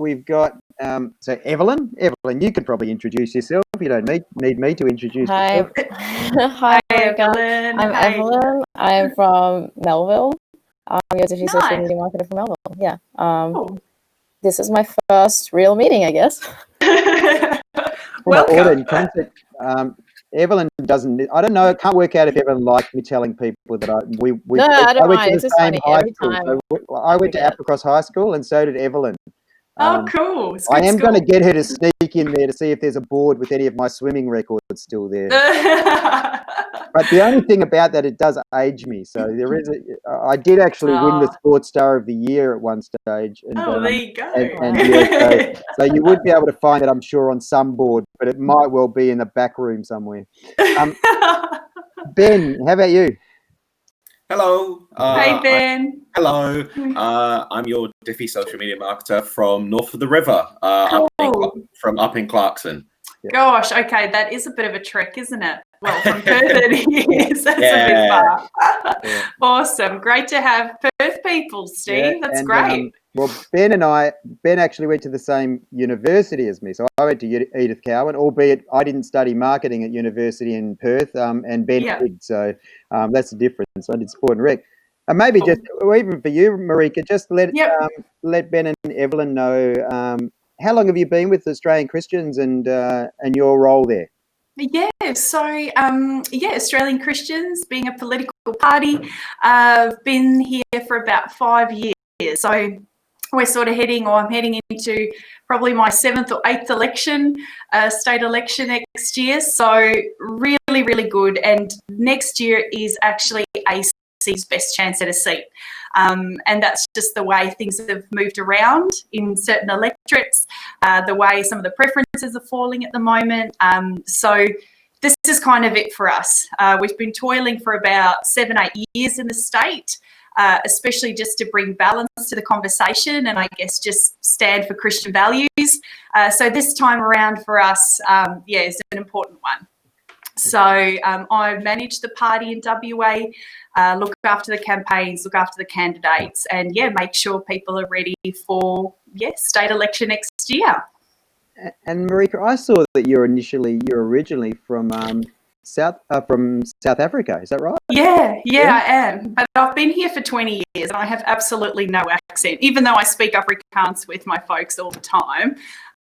we've got so Evelyn. Evelyn, you could probably introduce yourself. You don't need me to introduce Hi. myself. Hi, Maryka. I'm Evelyn. I'm from Melville. You're the social media marketer from Melville. Yeah. This is my first real meeting, I guess. Welcome. Evelyn doesn't. I don't know. I can't work out if Evelyn likes me telling people that I don't went mind. to It's the just same funny high every school. time. So I went to Applecross High School, and so did Evelyn. Cool. I am going to get her to sneak in there to see if there's a board with any of my swimming records still there. But the only thing about that, it does age me. So there is I did actually win the Sports Star of the Year at one stage. And, there you go. So you would be able to find it, I'm sure, on some board, but it might well be in the back room somewhere. Ben, how about you? Hello. Hey, Ben. Hello. I'm your Diffie social media marketer from north of the river, from up in Clarkson. Gosh, okay, that is a bit of a trek, isn't it? Well, from Perth it is. That's a bit far. Awesome. Great to have Perth people, Steve. That's great. Well, Ben actually went to the same university as me. So I went to Edith Cowan, albeit I didn't study marketing at university in Perth, and Ben did. So that's the difference. I did sport and rec. And maybe just, or even for you, Maryka, just let Ben and Evelyn know, how long have you been with Australian Christians and your role there? Yeah, so Australian Christians, being a political party, I've been here for about 5 years. So I'm heading into probably my 7th or 8th election, state election next year. So really, really good. And next year is actually AC's best chance at a seat. And that's just the way things have moved around in certain electorates, the way some of the preferences are falling at the moment. So this is kind of it for us. We've been toiling for about 7-8 years in the state, especially just to bring balance to the conversation and I guess just stand for Christian values. So this time around for us, is an important one. So I manage the party in WA, look after the campaigns, look after the candidates, and make sure people are ready for state election next year. And Maryka, I saw that you're originally from South Africa. Is that right? Yeah, I am. But I've been here for 20 years and I have absolutely no accent, even though I speak Afrikaans with my folks all the time.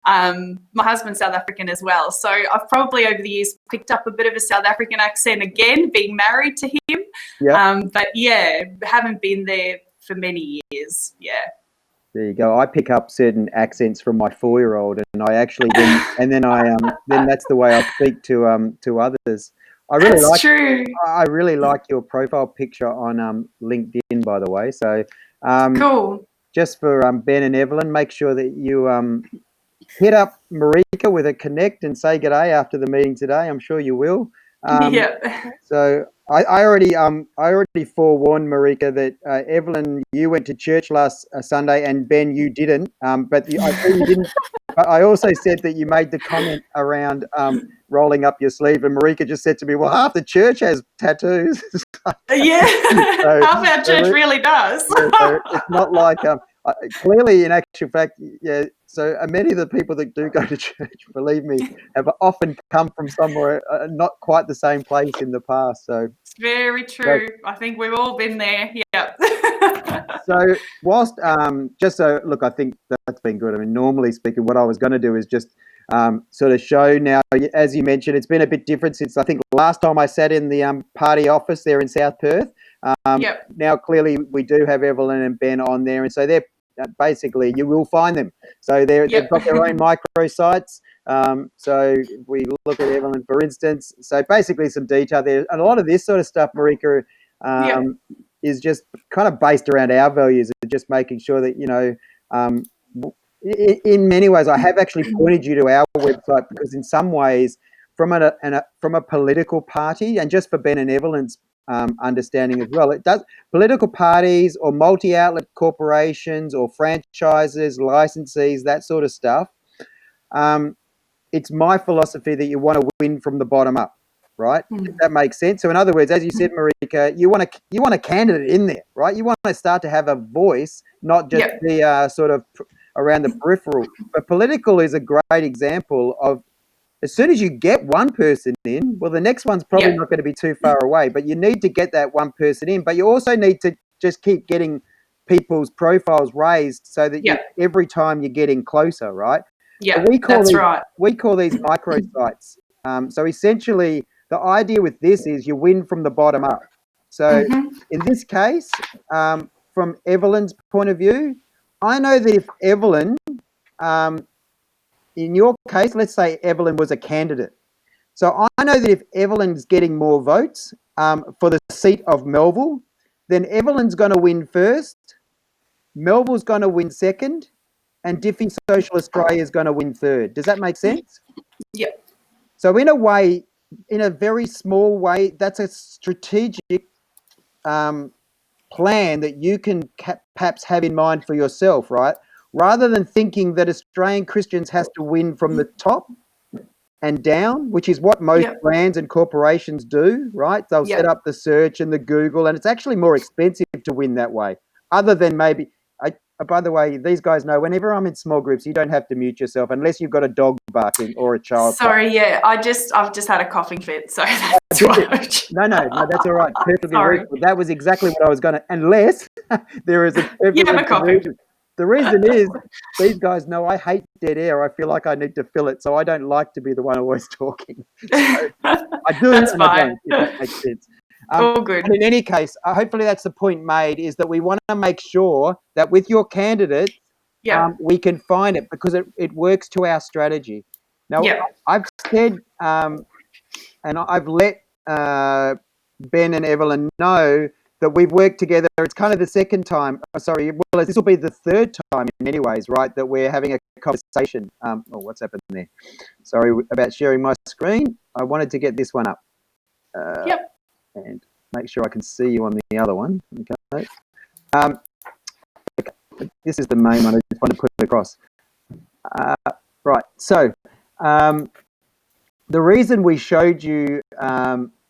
My husband's South African as well. So I've probably over the years picked up a bit of a South African accent again, being married to him. But haven't been there for many years. Yeah. There you go. I pick up certain accents from my 4-year-old, and I actually then that's the way I speak to others. True. I really like your profile picture on LinkedIn, by the way. So cool. Just for Ben and Evelyn, make sure that you hit up Maryka with a connect and say g'day after the meeting today. I'm sure you will. So I already forewarned Maryka that Evelyn, you went to church last Sunday, and Ben, you didn't. But I see you didn't. But I also said that you made the comment around rolling up your sleeve, and Maryka just said to me, "Well, half the church has tattoos." Half our church really does. So it's not like clearly, in actual fact, So many of the people that do go to church, believe me, have often come from somewhere not quite the same place in the past. So it's very true. I think we've all been there. Yeah. So whilst I think that's been good. I mean, normally speaking, what I was going to do is just sort of show now, as you mentioned, it's been a bit different since I think last time I sat in the party office there in South Perth. Now clearly we do have Evelyn and Ben on there, and so they're basically, you will find them. So they've got their own micro sites. So we look at Evelyn, for instance. So basically some detail there. And a lot of this sort of stuff, Maryka, is just kind of based around our values and just making sure that, in many ways, I have actually pointed you to our website because in some ways, from a political party, and just for Ben and Evelyn's understanding as well, it does political parties or multi-outlet corporations or franchises, licensees, that sort of stuff. It's my philosophy that you want to win from the bottom up, right? If that makes sense. So in other words, as you said, Maryka, you want a candidate in there, right? You want to start to have a voice, not just be sort of around the peripheral. But political is a great example of, as soon as you get one person in, well, the next one's probably not going to be too far away, but you need to get that one person in. But you also need to just keep getting people's profiles raised so that every time you're getting closer, right? Yeah, so we call these microsites. So essentially, the idea with this is you win from the bottom up. So in this case, from Evelyn's point of view, I know that if Evelyn, in your case, let's say Evelyn was a candidate. So I know that if Evelyn's getting more votes for the seat of Melville, then Evelyn's going to win first, Melville's going to win second, and Diffie Social Australia is going to win third. Does that make sense? Yeah. So in a way, in a very small way, that's a strategic plan that you can perhaps have in mind for yourself, right? Rather than thinking that Australian Christians has to win from the top and down, which is what most brands and corporations do, right? They'll set up the search and the Google, and it's actually more expensive to win that way. Other than maybe, by the way, these guys know whenever I'm in small groups, you don't have to mute yourself unless you've got a dog barking or a child. Sorry, I've just had a coughing fit, so that's why. No, that's all right. Perfectly reasonable. That was exactly what I was going to, unless there is a reason. The reason is these guys know I hate dead air. I feel like I need to fill it, so I don't like to be the one always talking. So I do, that's and fine. I don't, if that makes sense. All good. But in any case, hopefully that's the point made, is that we want to make sure that with your candidate, we can find it, because it works to our strategy. Now, I've said, and I've let Ben and Evelyn know that we've worked together. It's kind of the second time. This will be the third time in many ways, right, that we're having a conversation. What's happened there? Sorry about sharing my screen. I wanted to get this one up. And make sure I can see you on the other one. Okay. This is the main one. I just want to put it across. Right. So the reason we showed you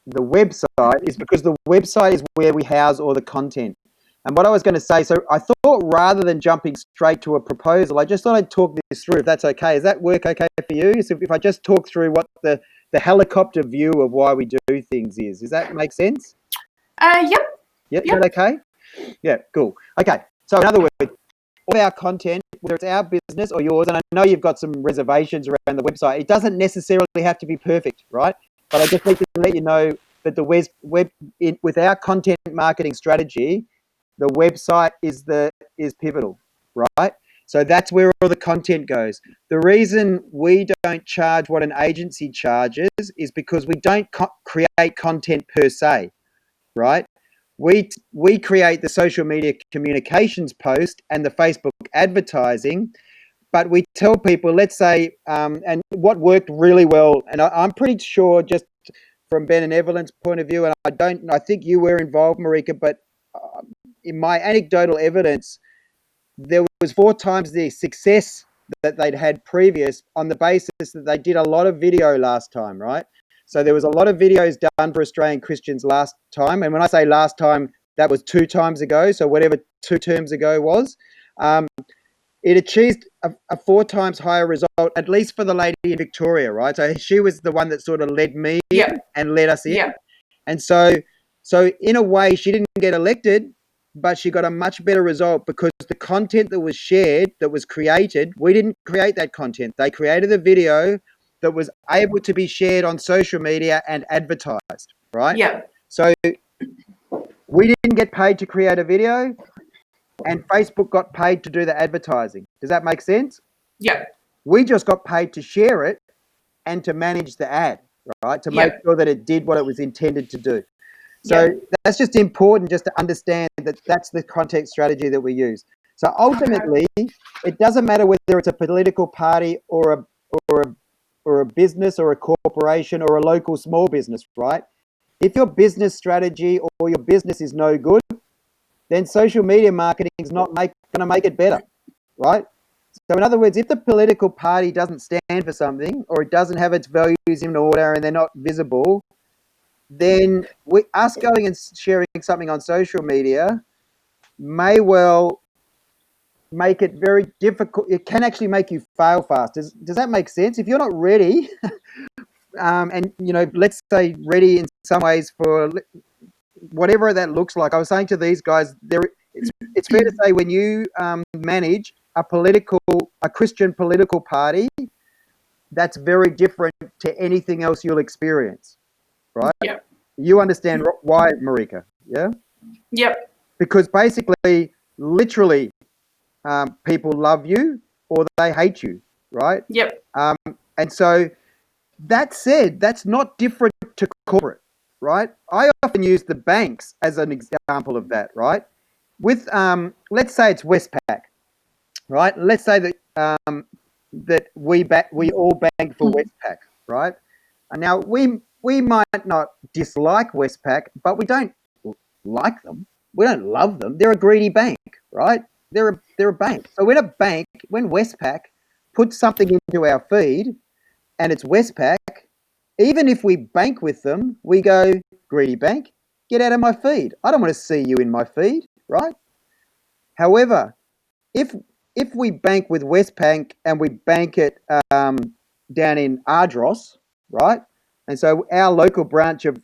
the website is because the website is where we house all the content. And what I was going to say, so I thought rather than jumping straight to a proposal, I just thought I'd talk this through, if that's okay. Does that work okay for you? So if I just talk through what the helicopter view of why we do things is. Does that make sense? Yep. Is that okay? Yeah, cool. Okay. So in other words, all our content, whether it's our business or yours, and I know you've got some reservations around the website, it doesn't necessarily have to be perfect, right? But I just need to let you know that the with our content marketing strategy, the website is pivotal, right? So that's where all the content goes. The reason we don't charge what an agency charges is because we don't create content per se, right? We create the social media communications post and the Facebook advertising, but we tell people, let's say, and what worked really well, and I'm pretty sure, just from Ben and Evelyn's point of view, and I think you were involved, Maryka, but in my anecdotal evidence, there was 4 times the success that they'd had previous on the basis that they did a lot of video last time, right? So there was a lot of videos done for Australian Christians last time. And when I say last time, that was 2 times ago. So whatever 2 terms ago was, it achieved a 4 times higher result, at least for the lady in Victoria, right? So she was the one that sort of led me and led us in. And so in a way, she didn't get elected, but she got a much better result because the content that was shared, that was created, we didn't create that content. They created a video that was able to be shared on social media and advertised, right? Yeah. So we didn't get paid to create a video, and Facebook got paid to do the advertising. Does that make sense? Yeah. We just got paid to share it and to manage the ad, right? To make sure that it did what it was intended to do. So that's just important, just to understand that that's the content strategy that we use. So ultimately, it doesn't matter whether it's a political party or a business or a corporation or a local small business, right? If your business strategy or your business is no good, then social media marketing is not going to make it better, right? So in other words, if the political party doesn't stand for something, or it doesn't have its values in order and they're not visible, then us going and sharing something on social media may well make it very difficult. It can actually make you fail fast. Does that make sense? If you're not ready, and let's say ready in some ways for whatever that looks like. I was saying to these guys, it's fair to say when you manage a Christian political party, that's very different to anything else you'll experience, right? Yep. You understand why, Maryka? Yeah. Yep. Because basically, literally, people love you or they hate you, right? Yep. And so that said, that's not different to corporate, right? I often use the banks as an example of that, right? With let's say it's Westpac, right? Let's say that that we all bank for Westpac, right? And now we might not dislike Westpac, but we don't like them. We don't love them. They're a greedy bank, right? They're a bank. So when Westpac puts something into our feed and it's Westpac, even if we bank with them, we go, greedy bank, get out of my feed. I don't want to see you in my feed, right? However, if we bank with Westpac and we bank it down in Ardros, right? And so our local branch of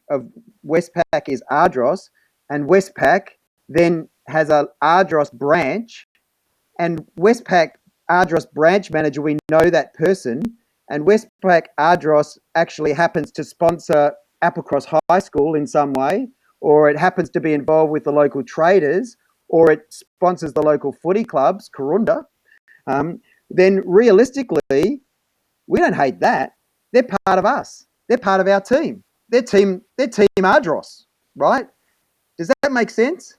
Westpac is Ardros, and Westpac then has a Ardros branch, and Westpac Ardros branch manager, we know that person, and Westpac Ardros actually happens to sponsor Applecross High School in some way, or it happens to be involved with the local traders, or it sponsors the local footy clubs, Corunda, then realistically, we don't hate that. They're part of us. They're part of our team. They're team Ardros, right? Does that make sense?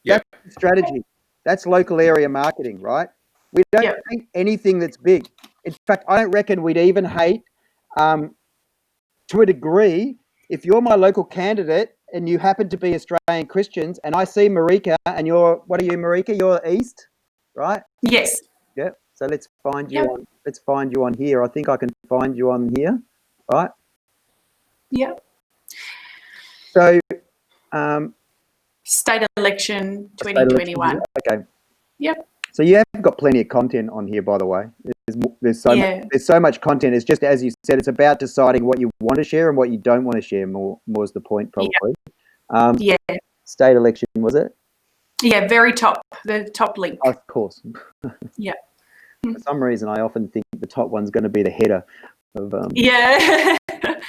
Yeah. That's strategy. That's local area marketing, right? We don't hate anything that's big. In fact, I don't reckon we'd even hate, to a degree, if you're my local candidate and you happen to be Australian Christians and I see Maryka and what are you, Maryka? You're East, right? Yes. Yeah. So let's find you on here. I think I can find you on here, right? Yep. So state election 2021. Okay. Yep. So you have got plenty of content on here, by the way. There's so much content. It's just, as you said, it's about deciding what you want to share and what you don't want to share. More is the point, probably. Yeah. State election, was it? Yeah, very top. The top link. Oh, of course. Yeah. For some reason, I often think the top one's going to be the header of. Yeah.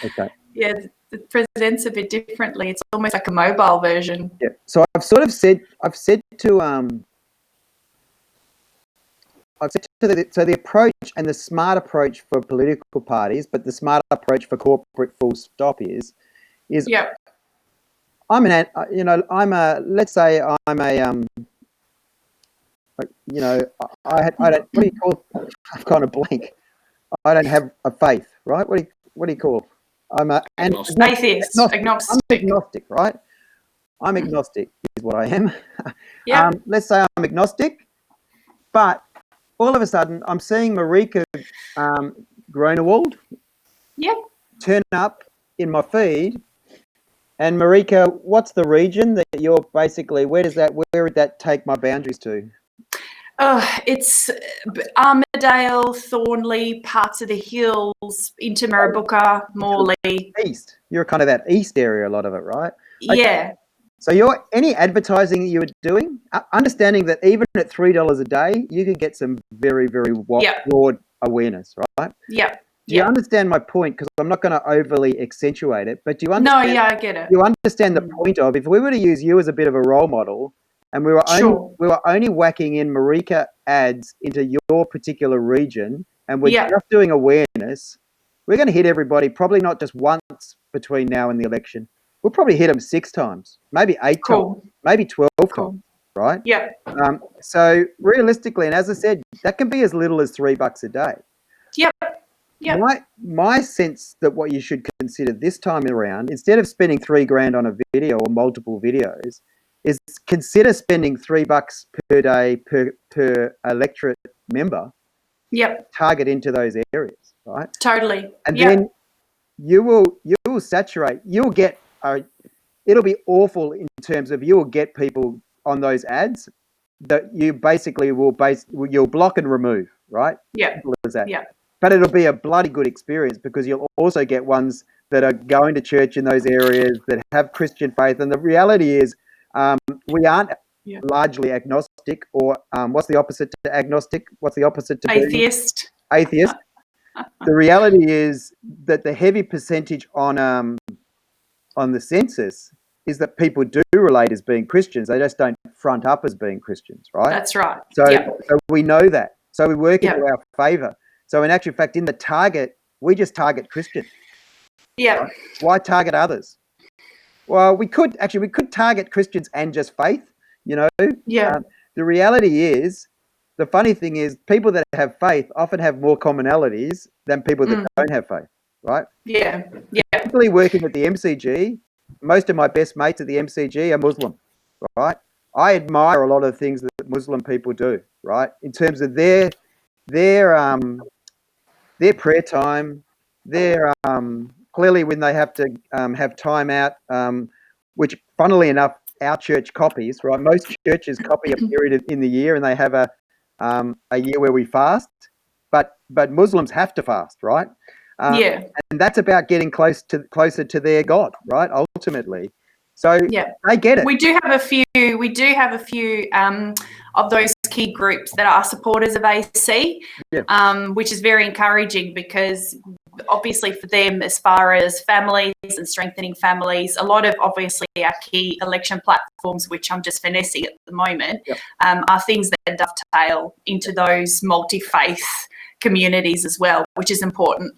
Okay. Yeah, it presents a bit differently. It's almost like a mobile version. Yeah. So I've said to the approach and the smart approach for political parties, but the smart approach for corporate full stop is yeah. let's say I'm a I don't, what do you call, I've gone a blank. I don't have a faith, right? What do you call? I'm a atheist, agnostic. I'm agnostic, right? I'm agnostic is what I am. Yeah. Let's say I'm agnostic, but all of a sudden I'm seeing Maryka Groenewald turn up in my feed. And Maryka, what's the region that you're basically, where would that take my boundaries to? It's Armidale, Thornley, parts of the hills, into Mirrabooka, Morley. East. You're kind of that east area, a lot of it, right? Okay. Yeah. So any advertising that you were doing, understanding that even at $3 a day, you could get some very, very broad awareness, right? Yeah. Do you understand my point? Because I'm not going to overly accentuate it, but do you understand? No, yeah, I get it. You understand the point of, if we were to use you as a bit of a role model, and we were only whacking in Maryka ads into your particular region, and we're just doing awareness, we're going to hit everybody probably not just once between now and the election. We'll probably hit them 6 times, maybe 8 times, maybe 12 times, right? Yeah. So realistically, and as I said, that can be as little as $3 a day. Yep. Yep. My sense that what you should consider this time around, instead of spending $3,000 on a video or multiple videos, is consider spending $3 per day per electorate member. Yep. Target into those areas, right? Totally. And then you will saturate. You'll get it'll be awful in terms of you will get people on those ads, that you basically you'll block and remove, right? Yeah. Simple as that. Yeah. But it'll be a bloody good experience because you'll also get ones that are going to church in those areas that have Christian faith. And the reality is, we aren't largely agnostic, or what's the opposite to agnostic? What's the opposite to atheist? Atheist. The reality is that the heavy percentage on the census is that people do relate as being Christians. They just don't front up as being Christians, right? That's right. So we know that. So we work into our favour. So in actual fact, in the target, we just target Christians. Yeah. Right? Why target others? Well, we could target Christians and just faith, Yeah. The reality is, the funny thing is, people that have faith often have more commonalities than people that don't have faith, right? Yeah. Yeah. Particularly working at the MCG, most of my best mates at the MCG are Muslim, right? I admire a lot of things that Muslim people do, right? In terms of their prayer time, their clearly when they have to have time out, which funnily enough, our church copies, right? Most churches copy a period in the year, and they have a year where we fast, but Muslims have to fast, right? And that's about getting closer to their God, right? Ultimately, so they get it. We do have a few of those key groups that are supporters of AC, which is very encouraging because obviously for them, as far as families and strengthening families, a lot of obviously our key election platforms, which I'm just finessing at the moment, are things that dovetail into those multi-faith communities as well, which is important.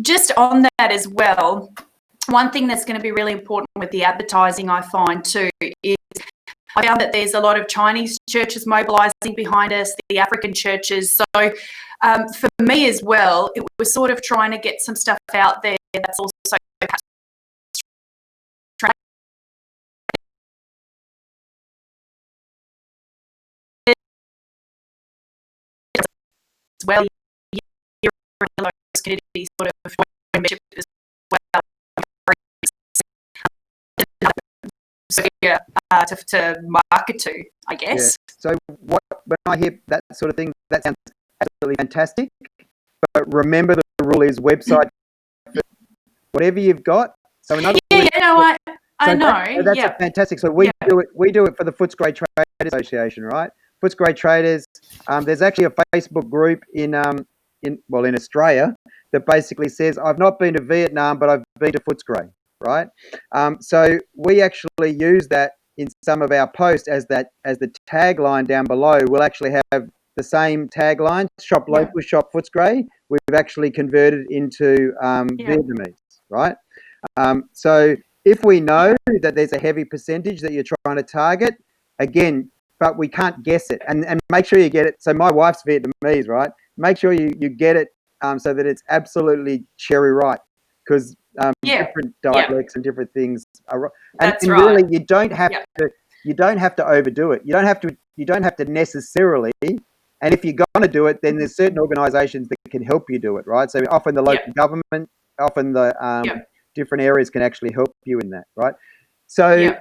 Just on that as well, one thing that's going to be really important with the advertising, I find too, is I found that there's a lot of Chinese churches mobilising behind us, the African churches. So for me as well, it was sort of trying to get some stuff out there that's also as well. Those communities sort of membership as well. So to market to, I guess. So when I hear that sort of thing, that sounds absolutely fantastic. But remember, the rule is website whatever you've got. So another I know. That's fantastic. So we do it for the Footscray Traders Association, right? Footscray Traders. There's actually a Facebook group in Australia that basically says, I've not been to Vietnam, but I've been to Footscray, right? So we actually use that in some of our posts as the tagline down below. We'll actually have the same tagline, shop local, shop Footscray. We've actually converted into Vietnamese, right? So if we know that there's a heavy percentage that you're trying to target, again, but we can't guess it, and make sure you get it. So my wife's Vietnamese, right? Make sure you get it so that it's absolutely cherry right, because different dialects and different things are. And really, you don't have to overdo it. You don't have to necessarily. And if you're going to do it, then there's certain organisations that can help you do it, right? So often the local government, often the different areas can actually help you in that, right? So.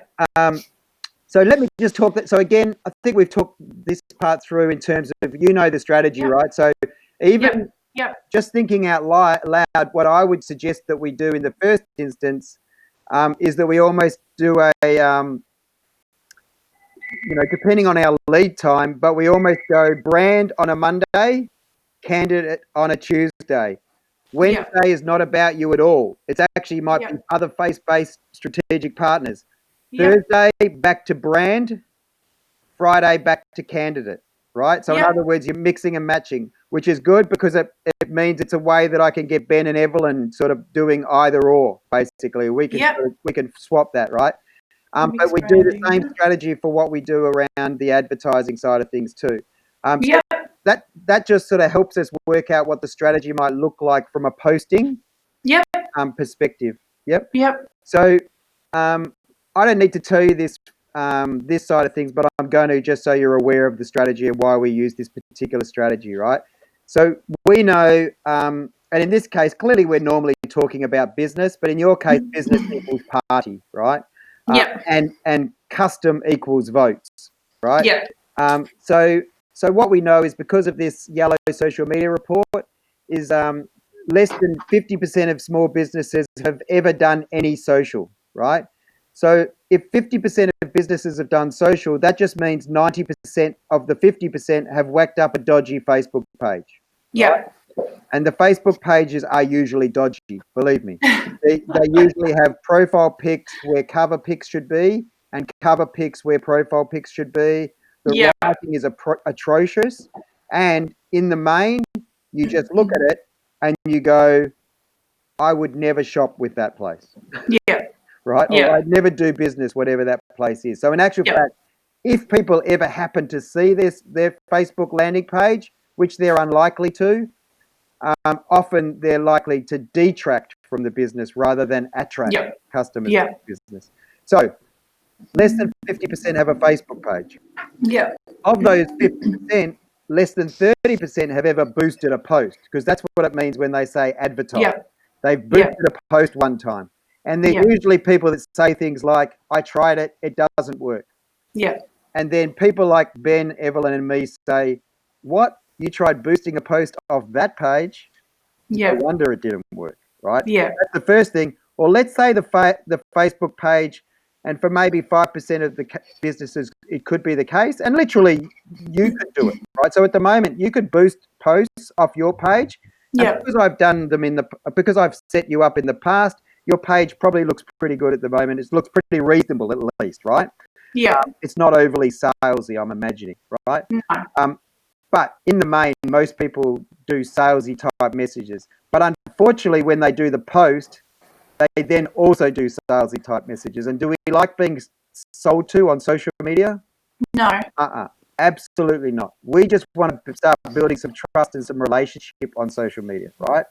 So let me just talk that. So again, I think we've talked this part through in terms of the strategy, right? So even just thinking out loud, what I would suggest that we do in the first instance is that we almost do a, depending on our lead time, but we almost go brand on a Monday, candidate on a Tuesday. Wednesday is not about you at all. It actually might be other faith-based strategic partners. Thursday, back to brand. Friday, back to candidate, right? So in other words, you're mixing and matching, which is good because it means it's a way that I can get Ben and Evelyn sort of doing either or, basically. We can swap that, right? But we do the same strategy for what we do around the advertising side of things too. So that just sort of helps us work out what the strategy might look like from a posting perspective. So I don't need to tell you this side of things, but I'm going to, just so you're aware of the strategy and why we use this particular strategy, right? So we know, and in this case, clearly we're normally talking about business, but in your case, business equals party, right? And custom equals votes, right? So what we know is because of this yellow social media report is less than 50% of small businesses have ever done any social, right? So if 50% of businesses have done social, that just means 90% of the 50% have whacked up a dodgy Facebook page. Yeah. Right? And the Facebook pages are usually dodgy, believe me. They usually have profile pics where cover pics should be and cover pics where profile pics should be. The writing is atrocious. And in the main, you just look at it and you go, I would never shop with that place. Yeah. Right? Yeah. Or I'd never do business, whatever that place is. So in actual Yeah. fact, if people ever happen to see their Facebook landing page, which they're unlikely to, often they're likely to detract from the business rather than attract customers to the business. So less than 50% have a Facebook page. Yeah. Of those 50%, less than 30% have ever boosted a post, because that's what it means when they say advertise. Yeah. They've boosted a post one time. And they're usually people that say things like, I tried it, it doesn't work. Yeah. And then people like Ben, Evelyn, and me say, what? You tried boosting a post off that page? Yeah. No wonder it didn't work, right? Yeah. That's the first thing. Or let's say the Facebook page, and for maybe 5% of the businesses, it could be the case. And literally, you could do it, right? So at the moment, you could boost posts off your page. Yeah. Because I've done them because I've set you up in the past, your page probably looks pretty good at the moment. It looks pretty reasonable at least, right? Yeah. It's not overly salesy, I'm imagining, right? No. But in the main, most people do salesy type messages. But unfortunately, when they do the post, they then also do salesy type messages. And do we like being sold to on social media? No. Absolutely not. We just want to start building some trust and some relationship on social media, right?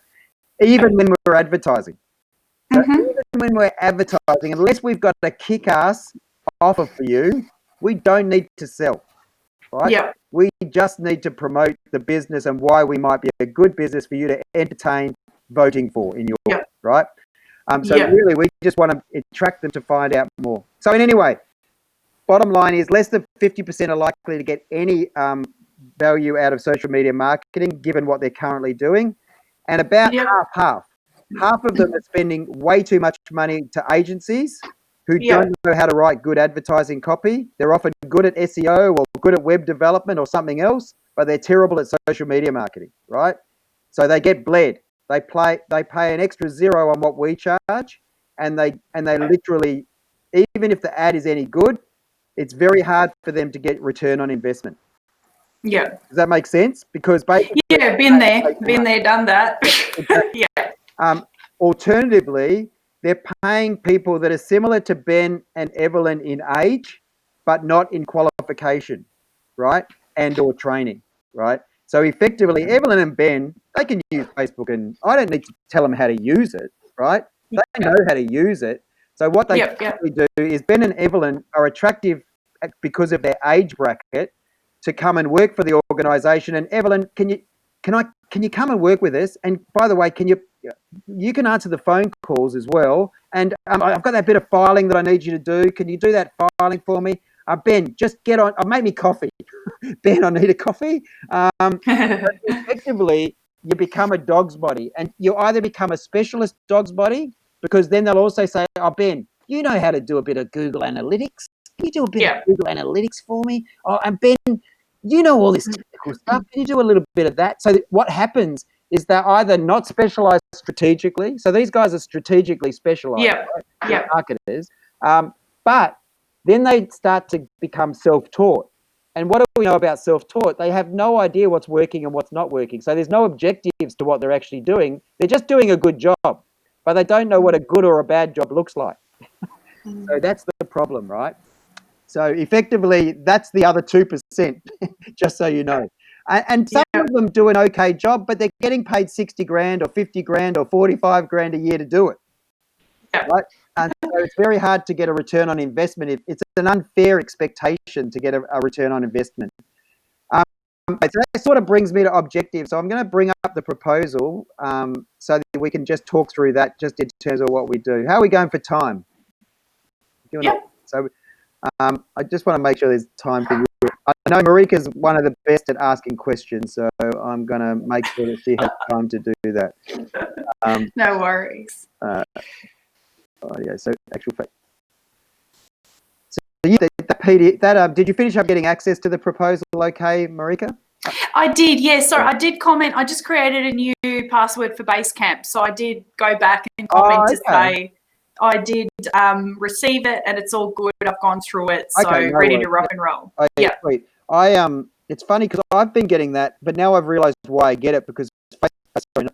Even when we're advertising. So even when we're advertising, unless we've got a kick-ass offer for you, we don't need to sell, right? Yeah. We just need to promote the business and why we might be a good business for you to entertain voting for in your right. So really, we just want to attract them to find out more. So in any way, bottom line is less than 50% are likely to get any value out of social media marketing, given what they're currently doing, and about half of them are spending way too much money to agencies who don't know how to write good advertising copy. They're often good at SEO or good at web development or something else, but they're terrible at social media marketing, right? So they get bled. They pay an extra zero on what we charge, and they literally, even if the ad is any good, it's very hard for them to get return on investment. Yeah. Does that make sense? Because basically, been there, done that. Alternatively, they're paying people that are similar to Ben and Evelyn in age, but not in qualification, right? And or training, right? So effectively, Evelyn and Ben, they can use Facebook, and I don't need to tell them how to use it, right? They know how to use it. So what they do is Ben and Evelyn are attractive because of their age bracket to come and work for the organisation. And Evelyn, can you come and work with us? And by the way, you can answer the phone calls as well. And I've got that bit of filing that I need you to do. Can you do that filing for me? Ben, just get on. Make me coffee. Ben, I need a coffee. Effectively, you become a dog's body, and you either become a specialist dog's body, because then they'll also say, oh, Ben, you know how to do a bit of Google Analytics. Can you do a bit of Google Analytics for me? Oh, and Ben, you know all this technical stuff. Can you do a little bit of that? So what happens is they're either not specialized strategically. So these guys are strategically specialized, right? Marketers. But then they start to become self-taught. And what do we know about self-taught? They have no idea what's working and what's not working. So there's no objectives to what they're actually doing. They're just doing a good job, but they don't know what a good or a bad job looks like. So that's the problem, right? So effectively, that's the other 2%, just so you know. And some of them do an okay job, but they're getting paid 60 grand or 50 grand or 45 grand a year to do it. Right? And so it's very hard to get a return on investment. It's an unfair expectation to get a return on investment. So that sort of brings me to objectives. So I'm going to bring up the proposal so that we can just talk through that just in terms of what we do. How are we going for time? So I just want to make sure there's time for you. I know Maryka's one of the best at asking questions, so I'm going to make sure that she has time to do that. No worries. Yeah, so actual fact. So the PDF, did you finish up getting access to the proposal okay, Maryka? I did, yeah. So I did comment. I just created a new password for Basecamp. So I did go back and comment to say I did receive it and it's all good. I've gone through it. So ready to rock and roll. Okay, yeah. Sweet. It's funny because I've been getting that, but now I've realized why I get it, because Basecamp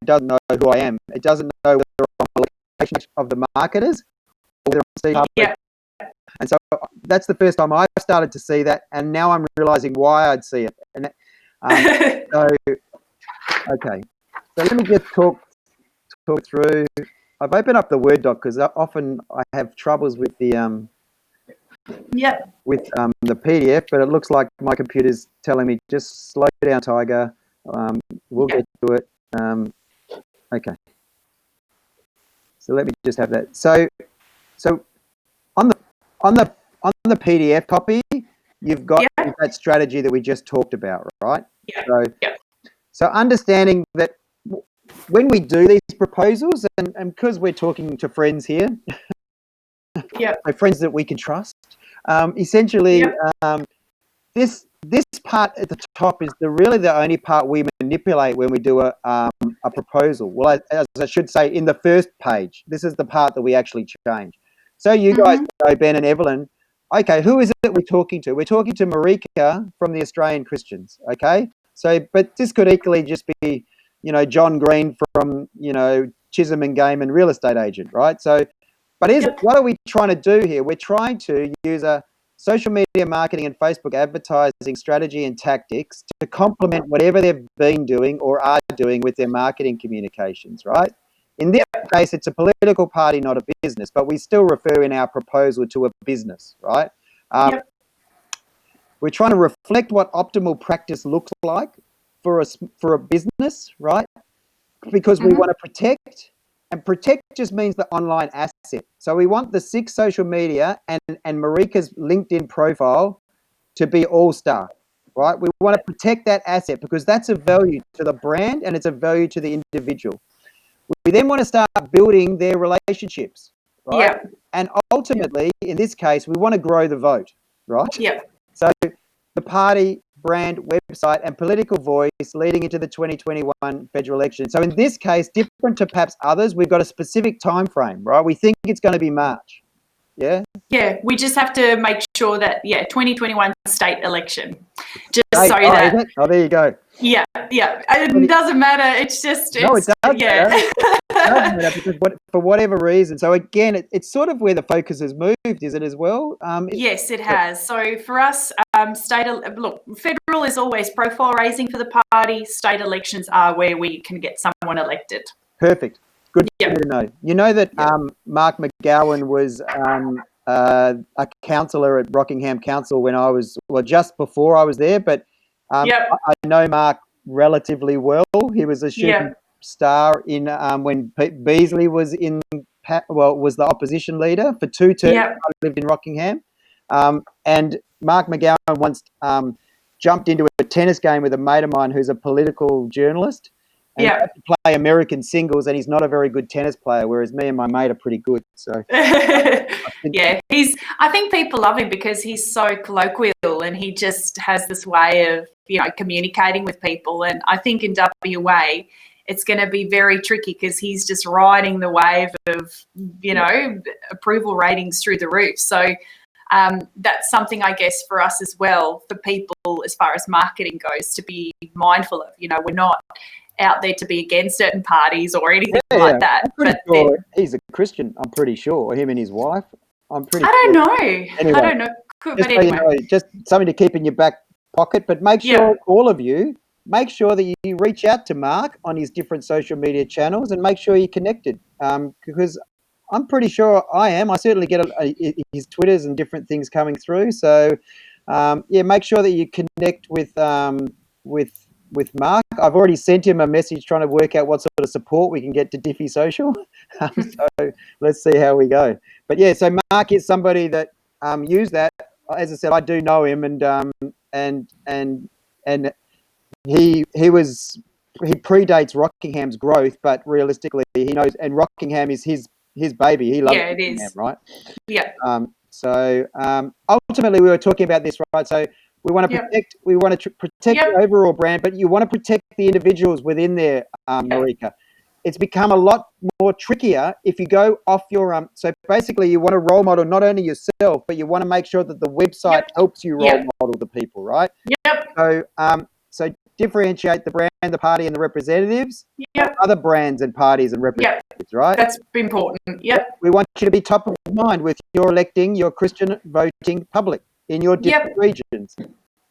doesn't know who I am. It doesn't know whether I'm a location of the marketers or whether I'm yeah. And so that's the first time I've started to see that, and now I'm realizing why I'd see it. And okay. So let me just talk through. I've opened up the Word doc because often I have troubles with the the PDF, but it looks like my computer's telling me just slow down, Tiger. We'll get to it. Okay. So let me just have that. So on the PDF copy, you've got that strategy that we just talked about, right? Yeah. So understanding that when we do these proposals, and because we're talking to friends here, friends that we can trust, essentially, this part at the top is really the only part we manipulate when we do a proposal. Well, as I should say, in the first page, this is the part that we actually change. So you guys know, Ben and Evelyn, okay, who is it that we're talking to? We're talking to Maryka from the Australian Christians, okay? So, but this could equally just be, John Green from, Chisholm and Game and real estate agent, right? So, but what are we trying to do here? We're trying to use a social media marketing and Facebook advertising strategy and tactics to complement whatever they've been doing or are doing with their marketing communications, right? In this case, it's a political party, not a business, but we still refer in our proposal to a business, right? We're trying to reflect what optimal practice looks like for a business, right? Because we want to protect, and protect just means the online asset. So we want the 6 social media and Maryka's LinkedIn profile to be all-star, right? We want to protect that asset because that's a value to the brand and it's a value to the individual. We then want to start building their relationships, right? Yeah. And ultimately, in this case, we want to grow the vote, right? Yeah. So the party, brand, website, and political voice leading into the 2021 federal election. So in this case, different to perhaps others, we've got a specific time frame, right? We think it's going to be March. Yeah? Yeah, we just have to make sure that, 2021 state election. Just so that... Oh, there you go. Yeah. It doesn't matter. It's just... No, it does matter. It does matter because for whatever reason. So again, it's sort of where the focus has moved, is it as well? Yes, it has. So for us, federal is always profile raising for the party. State elections are where we can get someone elected. Perfect. Good to know. You know that Mark McGowan was a councillor at Rockingham Council when I was, just before I was there, but I know Mark relatively well. He was a shooting star in when Pete Beasley was was the opposition leader for 2 terms. I lived in Rockingham. And Mark McGowan once jumped into a tennis game with a mate of mine who's a political journalist. And he had to play American singles, and he's not a very good tennis player, whereas me and my mate are pretty good. So I think people love him because he's so colloquial and he just has this way of, communicating with people. And I think in WA, it's going to be very tricky because he's just riding the wave of, approval ratings through the roof. So that's something, I guess, for us as well, for people as far as marketing goes, to be mindful of. We're not out there to be against certain parties or anything like that. But he's a Christian, I'm pretty sure. Him and his wife. I don't know. Anyway, I don't know. But anyway. Just something to keep in your back pocket. But make sure, all of you, make sure that you reach out to Mark on his different social media channels and make sure you're connected. Because I'm pretty sure I am. I certainly get his Twitters and different things coming through. So, make sure that you connect with Mark. I've already sent him a message trying to work out what sort of support we can get to Diffie Social. So let's see how we go. But so Mark is somebody that used that as I said, I do know him, and he predates Rockingham's growth, but realistically, he knows, and Rockingham is his baby. He loves Rockingham, right? Yeah. Ultimately, we were talking about this, right? So we want to protect. We want to protect the overall brand, but you want to protect the individuals within there, Maryka. It's become a lot more trickier if you go off your so basically you want to role model not only yourself, but you want to make sure that the website helps you role model the people, right? So differentiate the brand, the party, and the representatives. Other brands and parties and representatives, right? That's important. We want you to be top of mind with your electing your Christian voting public in your different regions,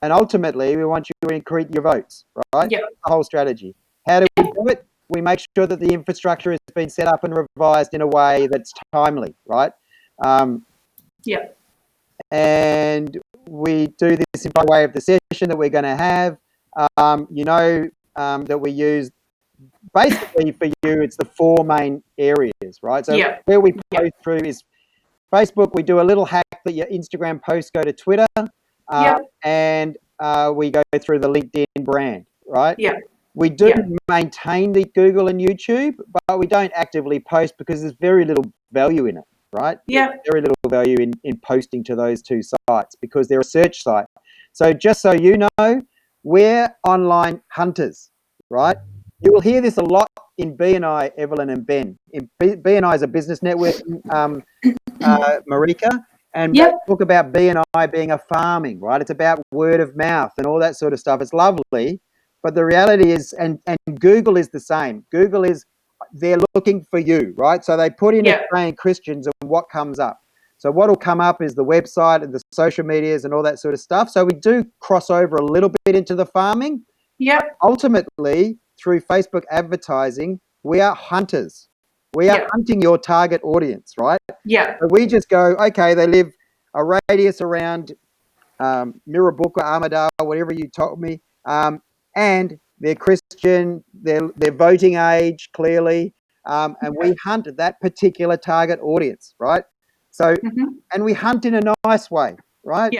and ultimately we want you to increase your votes, right? That's the whole strategy. How do we do it? We make sure that the infrastructure has been set up and revised in a way that's timely, right? And we do this by way of the session that we're going to have. That we use basically for you, it's the 4 main areas, right? So where we post through is Facebook. We do a little hack that your Instagram posts go to Twitter, and we go through the LinkedIn brand, right? We do maintain the Google and YouTube, but we don't actively post because there's very little value in it, right? There's very little value in posting to those 2 sites because they're a search site. So just so you know, we're online hunters, right? You will hear this a lot in BNI, Evelyn and Ben. BNI is a business network, Maryka, and they talk about BNI being a farming, right? It's about word of mouth and all that sort of stuff. It's lovely. But the reality is, and Google is the same. Google is, they're looking for you, right? So they put in Australian Christians and what comes up. So what will come up is the website and the social medias and all that sort of stuff. So we do cross over a little bit into the farming. Ultimately, through Facebook advertising, we are hunters. We are hunting your target audience, right? So we just go, okay, they live a radius around Mirrabooka, Armidale, whatever you told me. And they're Christian, they're voting age, clearly, and we hunt that particular target audience, right? So, and we hunt in a nice way, right?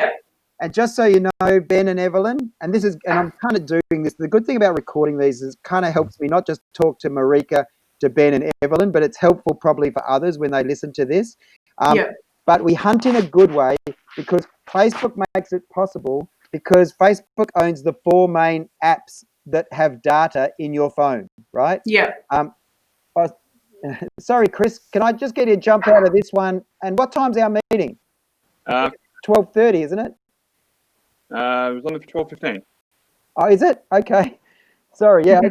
And just so you know, Ben and Evelyn, and I'm kind of doing this. The good thing about recording these is it kind of helps me not just talk to Maryka, to Ben and Evelyn, but it's helpful probably for others when they listen to this. But we hunt in a good way because Facebook makes it possible, because Facebook owns the 4 main apps that have data in your phone, right? Sorry, Chris, can I just get you to jump out of this one? And what time's our meeting? 12:30, isn't it? It was on 12:15. Oh, is it? Okay. Sorry, okay.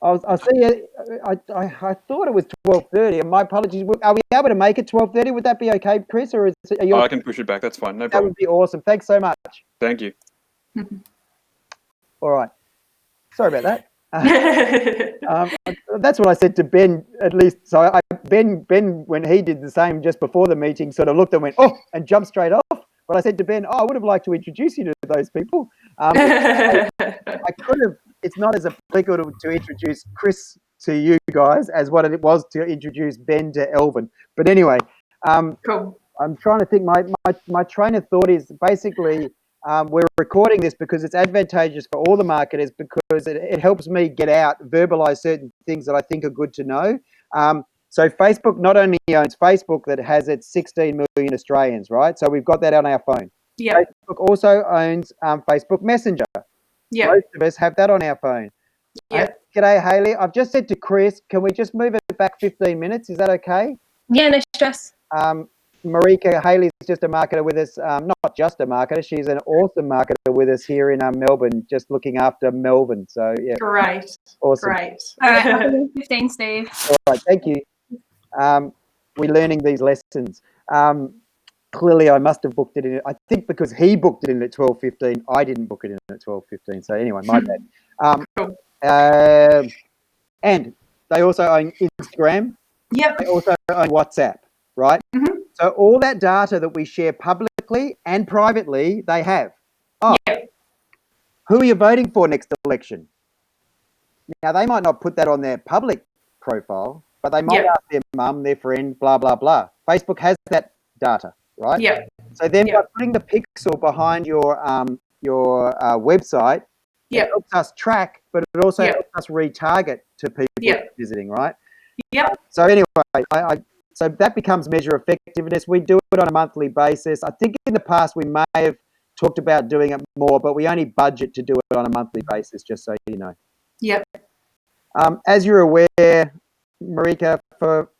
I'll see you. I thought it was 12:30. And my apologies. Are we able to make it 12:30? Would that be okay, Chris? Or are you? I can push it back. That's fine. No problem. That would be awesome. Thanks so much. Thank you. All right. Sorry about that. That's what I said to Ben, at least. So Ben, when he did the same just before the meeting, sort of looked and went, oh, and jumped straight off. But I said to Ben, I would have liked to introduce you to those people. I could have. It's not as applicable to introduce Chris to you guys as what it was to introduce Ben to Elvin. But anyway, cool. I'm trying to think. My train of thought is basically we're recording this because it's advantageous for all the marketers, because it helps me get out, verbalize certain things that I think are good to know. So Facebook not only owns Facebook, that has its 16 million Australians, right? So we've got that on our phone. Facebook also owns Facebook Messenger. Most of us have that on our phone. G'day, Hayley. I've just said to Chris, can we just move it back 15 minutes? Is that okay? Yeah, no stress. Maryka, Hayley's just a marketer with us. Not just a marketer, she's an awesome marketer with us here in Melbourne, just looking after Melbourne. So, yeah. Great. Awesome. Great. All right, 15, Steve. All right, thank you. We're learning these lessons. Clearly, I must have booked it in. I think because he booked it in at 12:15, I didn't book it in at 12:15. So anyway, my bad. And they also own Instagram. They also own WhatsApp, right? So all that data that we share publicly and privately, they have. Who are you voting for next election? Now, they might not put that on their public profile, but they might ask their mum, their friend, blah, blah, blah. Facebook has that data, right? Yep. So then Yep. by putting the pixel behind your website, Yep. it helps us track, but it also Yep. helps us retarget to people Yep. visiting, right? Yep. So anyway, so that becomes measure effectiveness. We do it on a monthly basis. I think in the past we may have talked about doing it more, but we only budget to do it on a monthly basis, just so you know. Yep. As you're aware, Maryka, for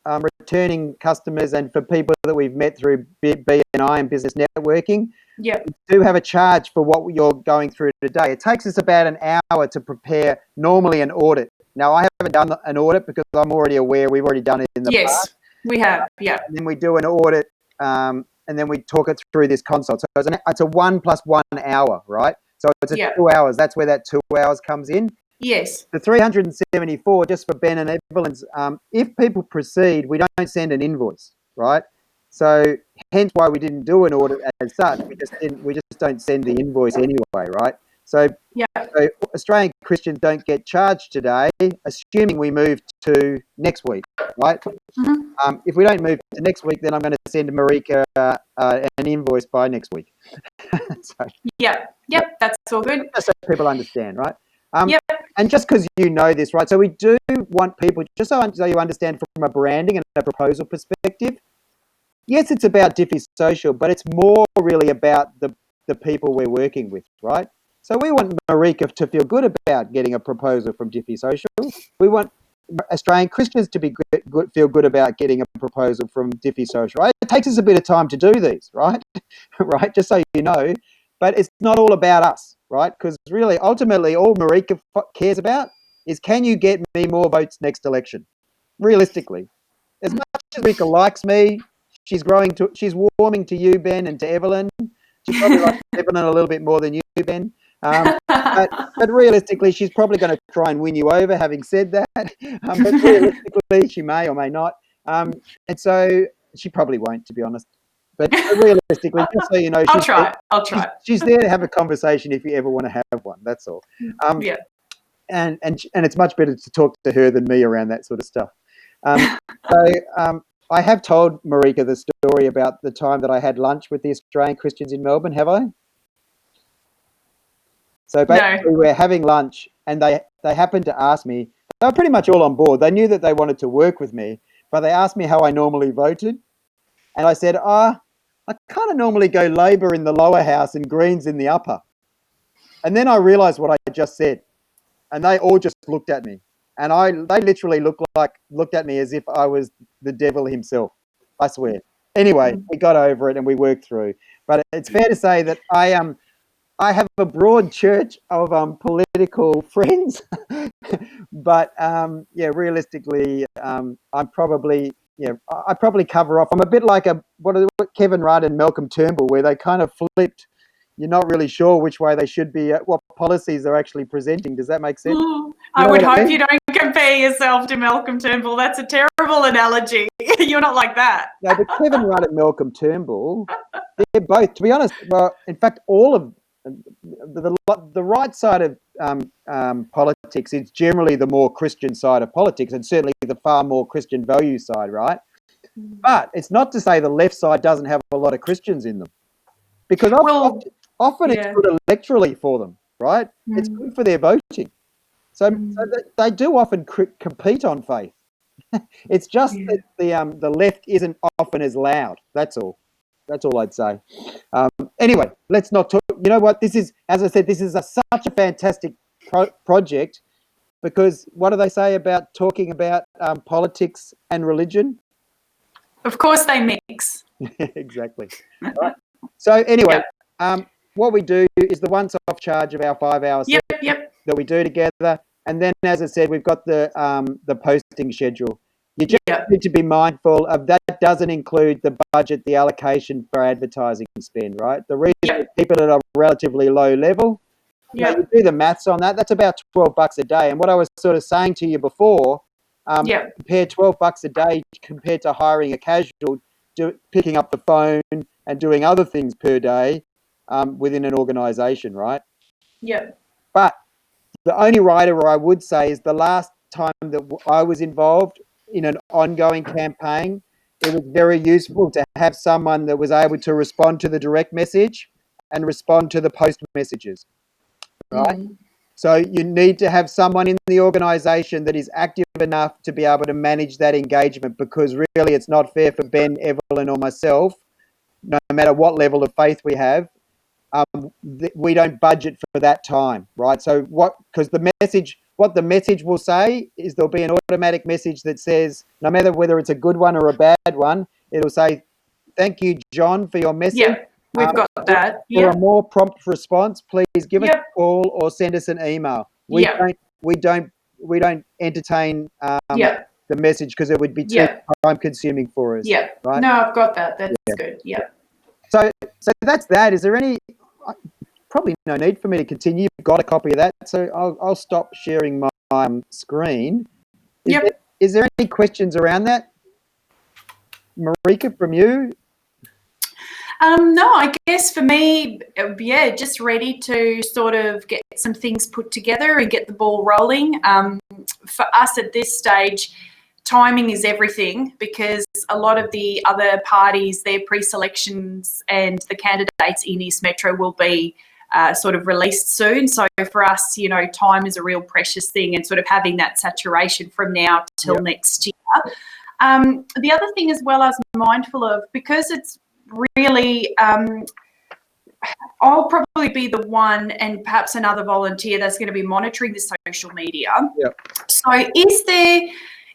returning customers and for people that we've met through B&I and business networking, Yep. we do have a charge for what you're going through today. It takes us about an hour to prepare normally an audit. Now, I haven't done an audit because I'm already aware we've already done it in the past. Yes, we have. Yeah. And then we do an audit, and then we talk it through this consult. So it's a 1 + 1 hour, right? So it's a 2 hours. That's where that 2 hours comes in. Yes. The 374, just for Ben and Evelyn's, if people proceed, we don't send an invoice, right? So hence why we didn't do an audit as such. We just don't send the invoice anyway, right? So, Yeah. so Australian Christians don't get charged today, assuming we move to next week, right? Mm-hmm. If we don't move to next week, then I'm going to send Maryka an invoice by next week. So, Yep. Yep. That's all good. just so people understand, right? Yep. And just because you know this, right? So we do want people, just so you understand from a branding and a proposal perspective, yes, it's about Diffie Social, but it's more really about the people we're working with, right? So we want Maryka to feel good about getting a proposal from Diffie Social. We want Australian Christians to feel good about getting a proposal from Diffie Social, right? It takes us a bit of time to do these, right? Right, just so you know. But it's not all about us, right? Because really, ultimately, all Maryka cares about is, can you get me more votes next election? Realistically, as much as Maryka likes me, she's warming to you, Ben, and to Evelyn. She probably likes Evelyn a little bit more than you, Ben. But realistically, she's probably going to try and win you over, having said that. But realistically, she may or may not. And so she probably won't, to be honest. But realistically, just so you know, I'll try. She's there to have a conversation if you ever want to have one. That's all. Yeah. And it's much better to talk to her than me around that sort of stuff. I have told Maryka the story about the time that I had lunch with the Australian Christians in Melbourne, have I? So basically, No. we're having lunch, and they happened to ask me. They were pretty much all on board. They knew that they wanted to work with me, but they asked me how I normally voted, and I said, I kind of normally go Labor in the lower house and Greens in the upper. And then I realised what I just said, and they all just looked at me, and they literally looked at me as if I was the devil himself. I swear. Anyway, we got over it and we worked through. But it's fair to say that I have a broad church of political friends, but realistically, I probably cover off. I'm a bit like what Kevin Rudd and Malcolm Turnbull, where they kind of flipped. You're not really sure which way they should be, what policies they're actually presenting. Does that make sense? I would hope you don't compare yourself to Malcolm Turnbull. That's a terrible analogy. You're not like that. No, but Kevin Rudd and Malcolm Turnbull, they're both, to be honest, well, in fact, all of the right side of politics is generally the more Christian side of politics, and certainly the far more Christian value side, right? But it's not to say the left side doesn't have a lot of Christians in them, because often it's good electorally for them, right? It's good for their voting. So they do often compete on faith. It's just that the left isn't often as loud. That's all. That's all I'd say. Anyway, let's not talk. You know what? This is, as I said, this is such a fantastic project, because what do they say about talking about politics and religion? Of course they mix. Exactly. Right. So anyway, what we do is the once-off charge of our 5 hours that we do together, and then, as I said, we've got the posting schedule. You just need to be mindful of that. Doesn't include the budget, the allocation for advertising spend, right? The reason we keep it at a relatively low level, you do the maths on that. That's about $12 a day. And what I was sort of saying to you before, compare $12 a day compared to hiring a casual, picking up the phone and doing other things per day within an organisation, right? Yeah. But the only writer I would say is the last time that I was involved in an ongoing campaign, it was very useful to have someone that was able to respond to the direct message and respond to the post messages, right? So you need to have someone in the organisation that is active enough to be able to manage that engagement, because really it's not fair for Ben, Evelyn or myself, no matter what level of faith we have, we don't budget for that time, right? So what the message will say is there'll be an automatic message that says, no matter whether it's a good one or a bad one, it'll say, "Thank you, John, for your message. Yeah, we've got that. For Yeah. a more prompt response, please give us Yep. a call or send us an email." We don't entertain the message because it would be too time consuming for us. Yeah. Right. No, I've got that. That's good. Yeah. So that's that. Is there any? Probably no need for me to continue. You've got a copy of that, so I'll stop sharing my screen. Is there any questions around that, Maryka, from you? No, I guess for me, just ready to sort of get some things put together and get the ball rolling. For us at this stage, timing is everything, because a lot of the other parties, their pre-selections and the candidates in East Metro will be sort of released soon. So for us, time is a real precious thing, and sort of having that saturation from now till next year. The other thing as well I was mindful of, because it's really, I'll probably be the one and perhaps another volunteer that's going to be monitoring the social media. Yep. So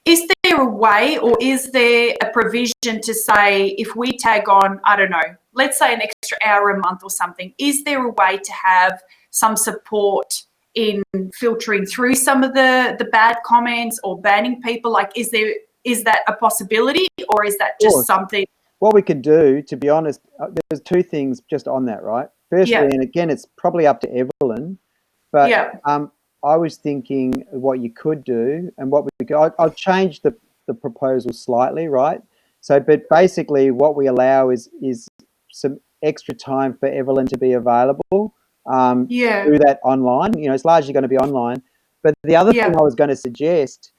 is there a way, or is there a provision to say, if we tag on, I don't know, let's say an extra hour a month or something, is there a way to have some support in filtering through some of the bad comments or banning people? Like, is that a possibility, or is that just something? What we could do, to be honest, there's two things just on that, right? Firstly, and again, it's probably up to Evelyn, but I was thinking what you could do, and what we could, I'll change the proposal slightly, right? So, but basically what we allow is some extra time for Evelyn to be available through that online. It's largely going to be online. But the other thing I was going to suggest,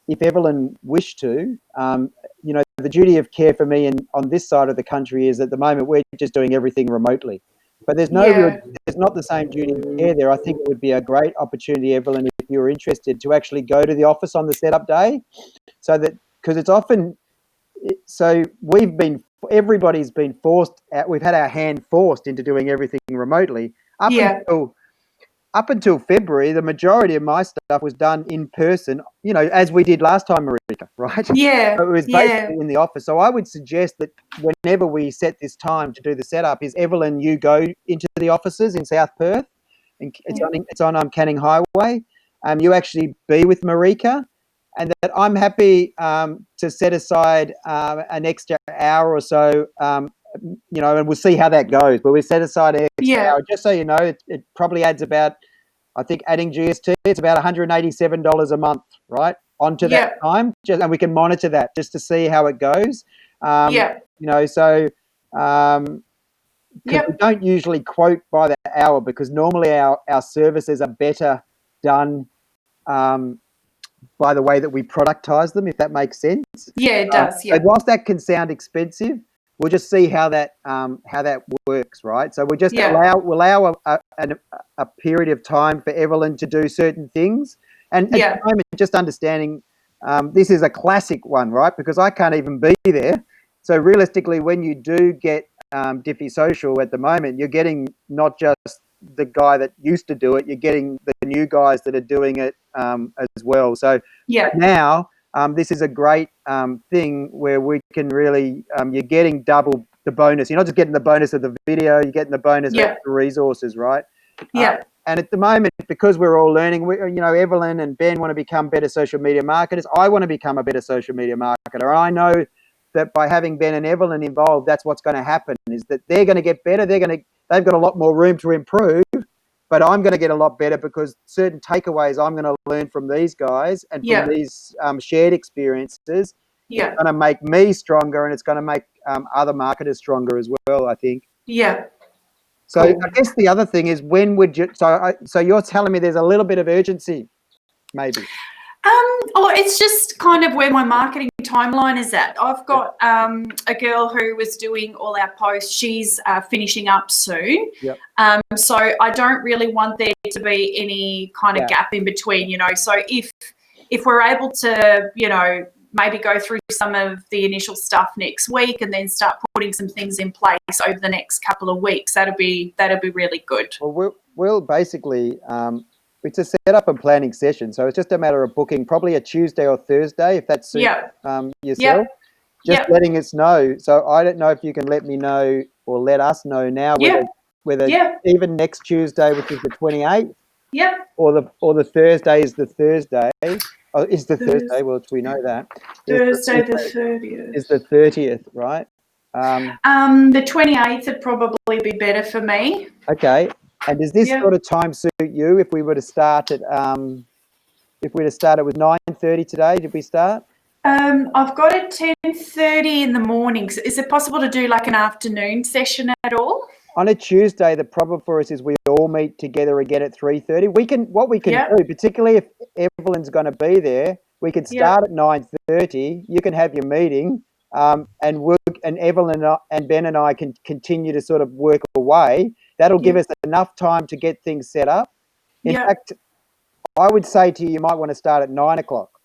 if Evelyn wished to, the duty of care for me on this side of the country is, at the moment, we're just doing everything remotely. But there's there's not the same duty of care there. I think it would be a great opportunity, Evelyn, if you're interested, to actually go to the office on the setup day, so that, because it's often, so everybody's been forced out. We've had our hand forced into doing everything remotely. Up until February, the majority of my stuff was done in person, as we did last time, Maryka, right? Yeah. So it was basically in the office. So I would suggest that whenever we set this time to do the setup, is Evelyn, you go into the offices in South Perth, and it's on Canning Highway. You actually be with Maryka, and that I'm happy to set aside an extra hour or so, and we'll see how that goes. But we set aside an extra hour, just so you know, it probably adds about, I think, adding GST, it's about $187 a month, right, onto that time. And we can monitor that just to see how it goes. We don't usually quote by the hour, because normally our services are better done by the way that we productize them, if that makes sense. Yeah, it does. So whilst that can sound expensive, we'll just see how that works, right? So we'll just allow a period of time for Evelyn to do certain things, and at the moment, just understanding this is a classic one, right? Because I can't even be there. So realistically, when you do get Diffie Social at the moment, you're getting not just the guy that used to do it, you're getting the new guys that are doing it as well. So now this is a great thing where we can really, you're getting double the bonus. You're not just getting the bonus of the video, you're getting the bonus of the resources, right? And at the moment, because we're all learning, Evelyn and Ben want to become better social media marketers. I want to become a better social media marketer. And I know that by having Ben and Evelyn involved, that's what's going to happen, is that they're going to get better. They've got a lot more room to improve, but I'm going to get a lot better, because certain takeaways I'm going to learn from these guys and from these shared experiences. It's going to make me stronger, and it's going to make other marketers stronger as well, I think. So cool. I guess the other thing is, when would you? So you're telling me there's a little bit of urgency, maybe. Oh, it's just kind of where my marketing timeline is at. I've got a girl who was doing all our posts. She's finishing up soon. Yep. So I don't really want there to be any kind of gap in between, So if we're able to, maybe go through some of the initial stuff next week and then start putting some things in place over the next couple of weeks, that'll be really good. Well, we'll basically it's a setup and planning session, so it's just a matter of booking probably a Tuesday or Thursday if that suits yourself. Just letting us know. So I don't know if you can let me know or let us know now whether even next Tuesday, which is the 28th, or the Thursday is the Thursday. Oh, is the Thursday? Well, we know that. Thursday the 30th. Is the 30th, right? The 28th would probably be better for me. Okay. And does this sort of time suit you? If we were to start at with 9:30 today, did we start? I've got a 10:30 in the morning. So is it possible to do like an afternoon session at all? On a Tuesday, the problem for us is we all meet together again at 3:30. What we can do, particularly if Evelyn's going to be there, we can start at 9:30. You can have your meeting, and Evelyn and Ben and I can continue to sort of work away. That'll give us enough time to get things set up. In fact, I would say to you, you might want to start at 9 o'clock.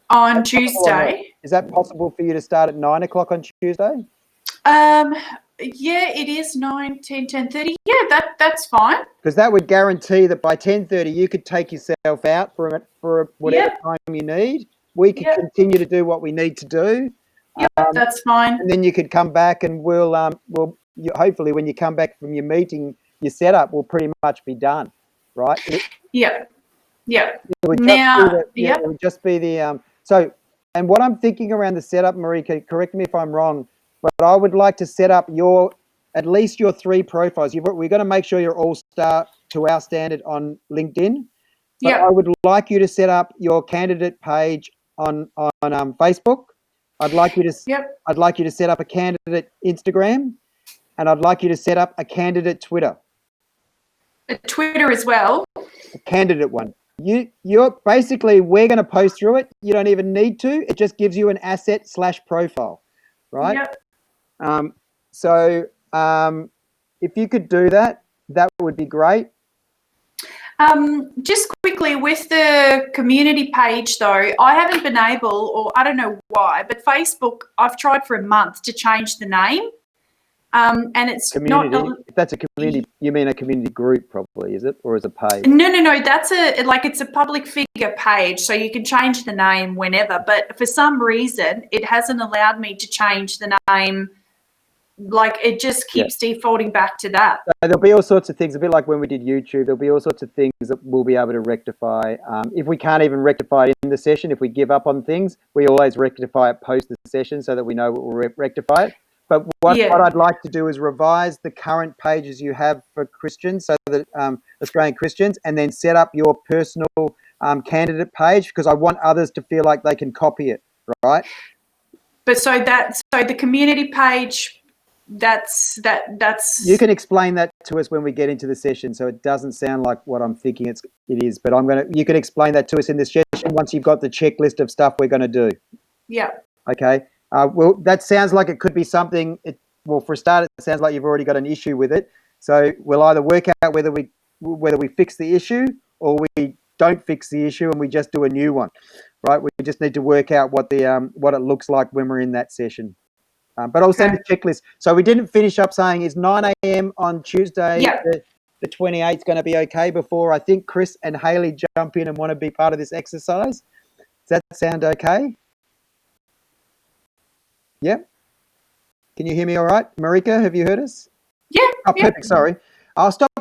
On Tuesday? Is that possible for you to start at 9 o'clock on Tuesday? Yeah, it is 9, 10, 10:30. Yeah, that's fine. Because that would guarantee that by 10:30 you could take yourself out for whatever time you need. We could continue to do what we need to do. That's fine. And then you could come back and we'll hopefully when you come back from your meeting, your setup will pretty much be done, right? Yeah. It would just be the so. And what I'm thinking around the setup, Maryka, correct me if I'm wrong, but I would like to set up at least your 3 profiles. We're going to make sure you're all star to our standard on LinkedIn. But I would like you to set up your candidate page on Facebook. I'd like you to set up a candidate Instagram, and I'd like you to set up a candidate Twitter. A Twitter as well. A candidate one. You're basically, we're going to post through it. You don't even need to. It just gives you an asset / profile, right? Yep. So if you could do that, that would be great. Just quickly with the community page though, I haven't been able, or I don't know why, but Facebook, I've tried for a month to change the name. And it's community. not. If that's a community, you mean a community group probably, is it? Or is it a page? No. That's it's a public figure page. So you can change the name whenever, but for some reason it hasn't allowed me to change the name. Like it just keeps defaulting back to that. So there'll be all sorts of things, a bit like when we did YouTube, there'll be all sorts of things that we'll be able to rectify. If we can't even rectify it in the session, if we give up on things, we always rectify it post the session so that we know we'll rectify it. But what I'd like to do is revise the current pages you have for Christians, so that Australian Christians, and then set up your personal candidate page, because I want others to feel like they can copy it, right? But so the community page, that's you can explain that to us when we get into the session, so it doesn't sound like what I'm thinking it is. But you can explain that to us in this session once you've got the checklist of stuff we're going to do. Yeah. Okay. Well, that sounds like it could be something. For a start, it sounds like you've already got an issue with it. So we'll either work out whether we fix the issue or we don't fix the issue and we just do a new one, right? We just need to work out what it looks like when we're in that session. But I'll send a checklist. So we didn't finish up saying is 9 a.m. on Tuesday, the 28th, going to be okay before I think Chris and Haley jump in and want to be part of this exercise. Does that sound okay? Yeah. Can you hear me all right? Maryka, have you heard us? Yeah. Oh, perfect. Sorry. I'll stop